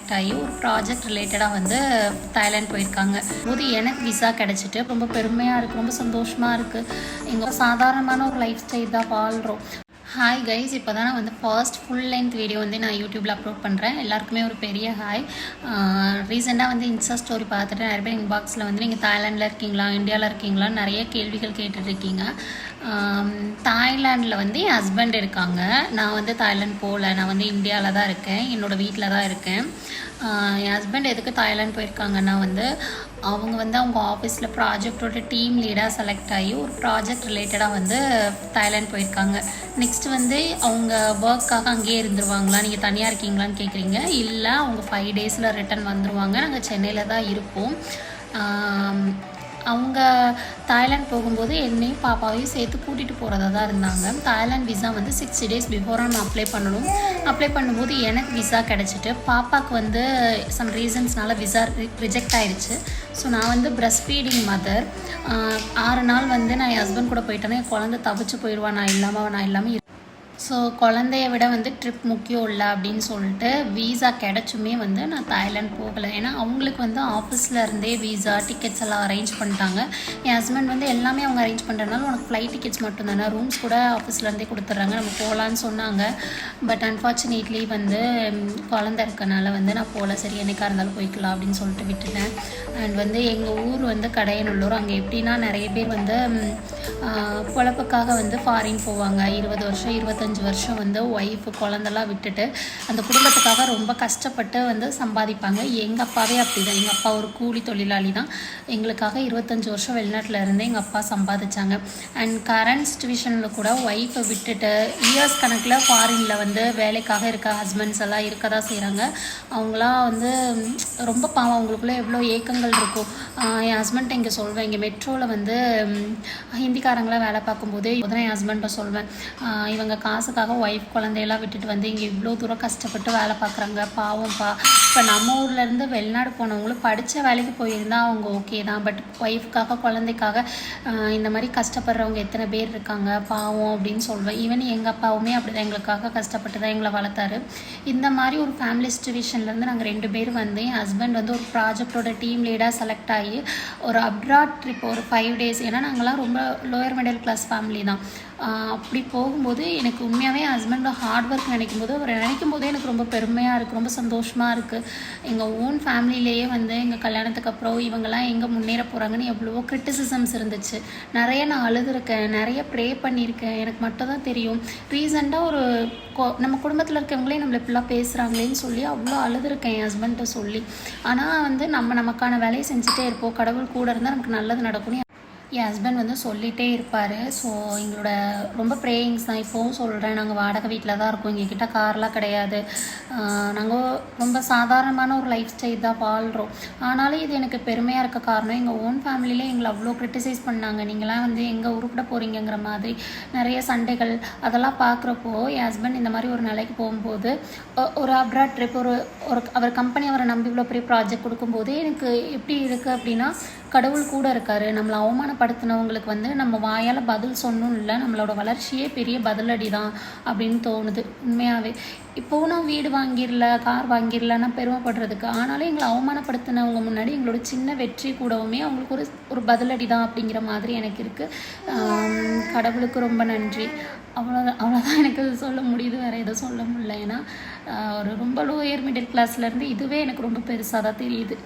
Select ஆகி ஒரு project ரிலேட்டடாக வந்து தாய்லாந்து போயிருக்காங்க. போது எனக்கு விசா கிடச்சிட்டு ரொம்ப பெருமையாக இருக்குது, ரொம்ப சந்தோஷமாக இருக்குது. எங்கள் சாதாரணமான ஒரு லைஃப் ஸ்டைல் தான் வாழ்கிறோம். ஹாய் கைஸ், இப்போ தான் நான் வந்து ஃபர்ஸ்ட் ஃபுல் லென்த் வீடியோ வந்து நான் யூடியூப்பில் அப்லோட் பண்ணுறேன். எல்லாருக்குமே ஒரு பெரிய ஹாய். ரீசெண்டாக வந்து இன்ஸ்டா ஸ்டோரி பார்த்துட்டு நிறைய பேர் இன்பாக்ஸில் வந்து நீங்கள் தாய்லாண்டில் இருக்கீங்களா, இந்தியாவில் இருக்கீங்களா நிறைய கேள்விகள் கேட்டுட்ருக்கீங்க. தாய்லாண்டில் வந்து என் ஹஸ்பண்ட் இருக்காங்க. நான் வந்து தாய்லாந்து போகல, நான் வந்து இந்தியாவில் தான் இருக்கேன், என்னோடய வீட்டில் தான் இருக்கேன். என் ஹஸ்பண்ட் எதுக்கு தாய்லாந்து போயிருக்காங்கன்னா வந்து அவங்க வந்து அவங்க ஆஃபீஸில் ப்ராஜெக்டோட டீம் லீடாக செலக்ட் ஆகி ஒரு ப்ராஜெக்ட் ரிலேட்டடாக வந்து தாய்லாந்து போயிருக்காங்க. நெக்ஸ்ட்டு வந்து அவங்க ஒர்க்காக அங்கேயே இருந்துருவாங்களா, நீங்கள் தனியாக இருக்கீங்களான்னு கேட்குறீங்க. இல்லை, அவங்க 5 டேஸில் ரிட்டன் வந்துடுவாங்க. நாங்கள் சென்னையில் தான் இருப்போம். அவங்க தாய்லாந்து போகும்போது என்னையும் பாப்பாவையும் சேர்த்து கூட்டிகிட்டு போகிறதா தான் இருந்தாங்க. தாய்லாந்து விசா வந்து 60 டேஸ் பிஃபோராக நம்ம அப்ளை பண்ணணும். அப்ளை பண்ணும்போது எனக்கு விசா கிடச்சிட்டு பாப்பாவுக்கு வந்து சம் ரீசன்ஸ்னால விசா ரிஜெக்ட் ஆகிடுச்சு. ஸோ நான் வந்து பிரஸ்ட் ஃபீடிங் மதர். 6 நாள் வந்து நான் என் ஹஸ்பண்ட் கூட போயிட்டேன்னா என் குழந்தை தவிச்சு போயிடுவான், நான் இல்லாமல். ஸோ குழந்தைய விட வந்து ட்ரிப் முக்கியம் இல்லை அப்படின்னு சொல்லிட்டு வீசா கிடச்சுமே வந்து நான் தாய்லாந்து போகலை. ஏன்னா அவங்களுக்கு வந்து ஆஃபீஸில் இருந்தே வீசா டிக்கெட்ஸ் எல்லாம் அரேஞ்ச் பண்ணிட்டாங்க. என் ஹஸ்பண்ட் வந்து எல்லாமே அவங்க அரேஞ்ச் பண்ணுறதுனால உனக்கு ஃப்ளைட் டிக்கெட்ஸ் மட்டும் தானே, ரூம்ஸ் கூட ஆஃபீஸ்லேருந்தே கொடுத்துட்றாங்க, நம்ம போகலான்னு சொன்னாங்க. பட் அன்ஃபார்ச்சுனேட்லி வந்து குழந்தை இருக்கனால வந்து நான் போகல. சரி, என்னைக்காக இருந்தாலும் போய்க்கலாம் அப்படின்னு சொல்லிட்டு விட்டுட்டேன். அண்ட் வந்து எங்கள் ஊர் வந்து கடையநல்லூர். அங்கே எப்படின்னா நிறைய பேர் வந்து பொழப்புக்காக வந்து ஃபாரின் போவாங்க. 20 வருஷம் 25 வருஷம் வந்து ஒய்ஃபு குழந்தெல்லாம் விட்டுட்டு அந்த குடும்பத்துக்காக ரொம்ப கஷ்டப்பட்டு வந்து சம்பாதிப்பாங்க. எங்கள் அப்பாவே அப்படி தான். எங்கள் அப்பா ஒரு கூலி தொழிலாளி தான். எங்களுக்காக 25 வருஷம் வெளிநாட்டில் இருந்து எங்கள் அப்பா சம்பாதிச்சாங்க. அண்ட் கரண்ட் சுச்சுவேஷனில் கூட ஒய்ஃபை விட்டுட்டு இயர்ஸ் கணக்கில் ஃபாரினில் வந்து வேலைக்காக இருக்க ஹஸ்பண்ட்ஸ் எல்லாம் இருக்க தான் செய்கிறாங்க. அவங்களாம் வந்து ரொம்ப பாவம், அவங்களுக்குள்ளே எவ்வளோ ஏக்கங்கள் இருக்கும். என் ஹஸ்பண்ட்டை இங்கே சொல்வேன், இங்கே மெட்ரோவில் வந்து ஹிந்திக்காரங்களாம் வேலை பார்க்கும்போது என் ஹஸ்பண்ட்டை சொல்வேன், இவங்க காசுக்காக ஒய்ஃப் குழந்தையெல்லாம் விட்டுட்டு வந்து இங்கே இவ்வளோ தூரம் கஷ்டப்பட்டு வேலை பார்க்குறாங்க, பாவம்ப்பா. இப்போ நம்ம ஊர்லேருந்து வெளிநாடு போனவங்களும் படித்த வேலைக்கு போயிருந்தால் அவங்க ஓகே தான். பட் ஒய்ஃப்காக குழந்தைக்காக இந்த மாதிரி கஷ்டப்படுறவங்க எத்தனை பேர் இருக்காங்க, பாவம் அப்படின்னு சொல்வேன். ஈவன் எங்கள் அப்பாவுமே அப்படி தான், எங்களுக்காக கஷ்டப்பட்டு தான் எங்களை வளர்த்தாரு. இந்த மாதிரி ஒரு ஃபேமிலி சிச்சுவேஷன்லேருந்து நாங்கள் 2 பேர் வந்து என் ஹஸ்பண்ட் வந்து ஒரு ப்ராஜெக்டோட டீம் லீடாக செலக்ட் ஆகி ஒரு அப்ராட் ட்ரிப் ஒரு 5 டேஸ். ஏன்னா நாங்கள்லாம் ரொம்ப லோயர் மிடில் கிளாஸ் ஃபேமிலி தான். அப்படி போகும்போது எனக்கு உண்மையாகவே என் ஹஸ்பண்டோட ஹார்ட் ஒர்க் நினைக்கும்போது எனக்கு ரொம்ப பெருமையாக இருக்குது, ரொம்ப சந்தோஷமாக இருக்குது. எங்கள் ஓன் ஃபேமிலியிலேயே வந்து எங்கள் கல்யாணத்துக்கு அப்புறம் இவங்கெல்லாம் எங்கே முன்னேற போகிறாங்கன்னு எவ்வளவோ கிரிட்டிசிசம்ஸ் இருந்துச்சு. நிறைய நான் அழுதுருக்கேன், நிறைய ப்ரே பண்ணியிருக்கேன். எனக்கு மட்டும் தான் தெரியும். ரீசெண்டாக ஒரு நம்ம குடும்பத்தில் இருக்கவங்களே நம்மளை இப்படிலாம் பேசுகிறாங்களேன்னு சொல்லி அவ்வளோ அழுதுருக்கேன் என் ஹஸ்பண்ட்டை சொல்லி. ஆனால் வந்து நமக்கான வேலையை செஞ்சுட்டே இருப்போம், கடவுள் கூட இருந்தால் நமக்கு நல்லது நடக்கும்னு என் ஹஸ்பண்ட் வந்து சொல்லிகிட்டே இருப்பார். ஸோ எங்களோட ரொம்ப ப்ரேயிங்ஸ் தான். இப்போவும் சொல்கிறேன், நாங்கள் வாடகை வீட்டில் தான் இருக்கோம், எங்ககிட்ட கார்லாம் கிடையாது. நாங்கள் ரொம்ப சாதாரணமான ஒரு லைஃப் ஸ்டைல் தான் வாழ்கிறோம். ஆனாலும் இது எனக்கு பெருமையாக இருக்க காரணம் எங்கள் ஓன் ஃபேமிலியிலே எங்களை அவ்வளோ க்ரிட்டிசைஸ் பண்ணாங்க. நீங்களாம் வந்து எங்கே உருப்பிட போகிறீங்கிற மாதிரி நிறைய சண்டைகள் அதெல்லாம் பார்க்குறப்போ என் ஹஸ்பண்ட் இந்த மாதிரி ஒரு நிலைக்கு போகும்போது ஒரு அப்ராட் ட்ரிப் ஒரு அவர் கம்பெனி அவரை நம்பி இவ்வளோ பெரிய ப்ராஜெக்ட் கொடுக்கும்போது எனக்கு எப்படி இருக்குது அப்படின்னா, கடவுள் கூட இருக்கார். நம்மளை அவமானப்படுத்தினவங்களுக்கு வந்து நம்ம வாயால் பதில் சொன்னோம் இல்லை, நம்மளோட வளர்ச்சியே பெரிய பதிலடி தான் அப்படின்னு தோணுது உண்மையாகவே. இப்போவும் நான் வீடு வாங்கிடல, கார் வாங்கிடலன்னா பெருமைப்படுறதுக்கு. ஆனாலும் எங்களை அவமானப்படுத்தினவங்க முன்னாடி எங்களோட சின்ன வெற்றி கூடவுமே அவங்களுக்கு ஒரு பதிலடி தான் அப்படிங்கிற மாதிரி எனக்கு இருக்குது. கடவுளுக்கு ரொம்ப நன்றி. அவ்வளோதான் எனக்கு சொல்ல முடியுது, வேறு எதுவும் சொல்ல முடியல. ஏன்னா ஒரு ரொம்ப லோயர் மிடில் கிளாஸ்லேருந்து இதுவே எனக்கு ரொம்ப பெருசாக தான் தெரியுது.